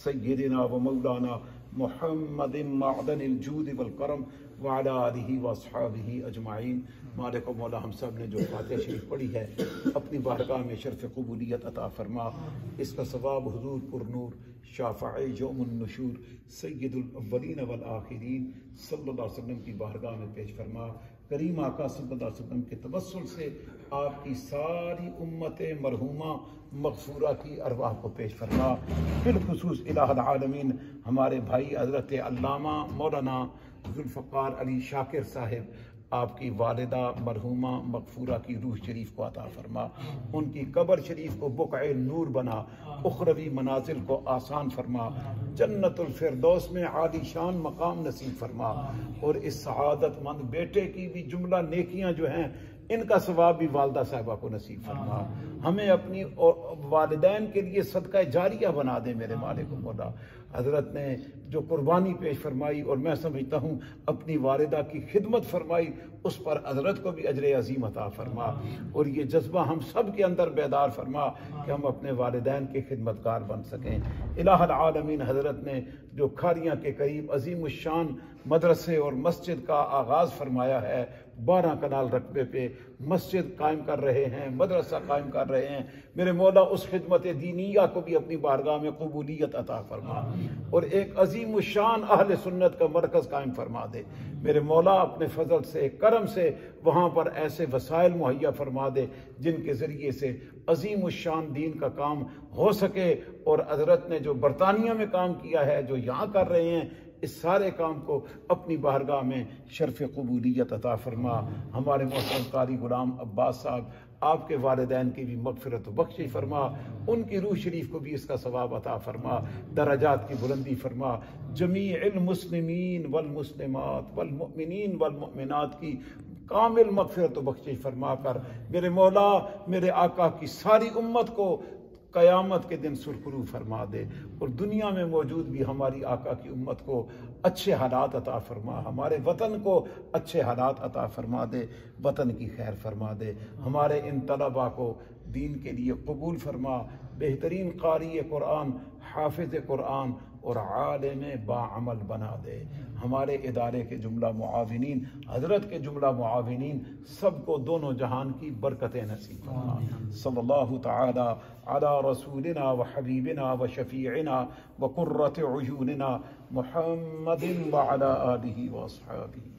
سیدنا و مولانا محمد معدن الجود والکرم وعلی آلہ واصحابہ اجمعین۔ مالک و مولا ہم سب نے جو فاتحہ شریف پڑھی ہے اپنی بارگاہ میں شرف قبولیت عطا فرما، اس کا ثواب حضور پر نور شافع یوم النشور سید الاولین والآخرین صلی اللہ علیہ وسلم کی بارگاہ میں پیش فرما۔ کریم آقا صلی اللہ علیہ وسلم کے توسل سے آپ کی ساری امت مرحومہ مغفورہ کی ارواح کو پیش فرما۔ بالخصوص الہ العالمین ہمارے بھائی حضرت علامہ مولانا ذوالفقار علی شاکر صاحب، آپ کی والدہ مرحومہ مغفورہ کی روح شریف کو عطا فرما، ان کی قبر شریف کو بقع نور بنا، اخروی منازل کو آسان فرما، جنت الفردوس میں عالی شان مقام نصیب فرما، اور اس سعادت مند بیٹے کی بھی جملہ نیکیاں جو ہیں ان کا ثواب بھی والدہ صاحبہ کو نصیب فرما۔ ہمیں اپنی والدین کے لیے صدقہ جاریہ بنا دے میرے مالک و مولا۔ حضرت نے جو قربانی پیش فرمائی اور میں سمجھتا ہوں اپنی والدہ کی خدمت فرمائی، اس پر حضرت کو بھی اجر عظیم عطا فرما، اور یہ جذبہ ہم سب کے اندر بیدار فرما کہ ہم اپنے والدین کے خدمتگار بن سکیں۔ الہ العالمین حضرت نے جو کھاریاں کے قریب عظیم الشان مدرسے اور مسجد کا آغاز فرمایا ہے، 12 کنال رقبے پہ مسجد قائم کر رہے ہیں، مدرسہ قائم کر رہے ہیں، میرے مولا اس خدمت دینیہ کو بھی اپنی بارگاہ میں قبولیت عطا فرما، اور ایک عظیم الشان اہل سنت کا مرکز قائم فرما دے میرے مولا۔ اپنے فضل سے کرم سے وہاں پر ایسے وسائل مہیا فرما دے جن کے ذریعے سے عظیم الشان دین کا کام ہو سکے، اور حضرت نے جو برطانیہ میں کام کیا ہے، جو یہاں کر رہے ہیں، اس سارے کام کو اپنی بارگاہ میں شرف قبولیت عطا فرما۔ ہمارے محترم قاری غلام عباس صاحب، آپ کے والدین کی بھی مغفرت و بخشش فرما، ان کی روح شریف کو بھی اس کا ثواب عطا فرما، درجات کی بلندی فرما۔ جمیع المسلمین والمسلمات والمؤمنین والمؤمنات کی کامل مغفرت و بخشش فرما کر میرے مولا میرے آقا کی ساری امت کو قیامت کے دن سرخرو فرما دے، اور دنیا میں موجود بھی ہماری آقا کی امت کو اچھے حالات عطا فرما، ہمارے وطن کو اچھے حالات عطا فرما دے، وطن کی خیر فرما دے، ہمارے ان طلباء کو دین کے لیے قبول فرما، بہترین قاری قرآن، حافظ قرآن اور عالم باعمل بنا دے۔ ہمارے ادارے کے جملہ معاونین، حضرت کے جملہ معاونین، سب کو دونوں جہان کی برکتیں نصیب فرما۔ صلی اللہ تعالی علی رسولنا و حبیبنا و شفیعنا و قرۃ عیوننا محمد وعلی آلہ و اصحابہ۔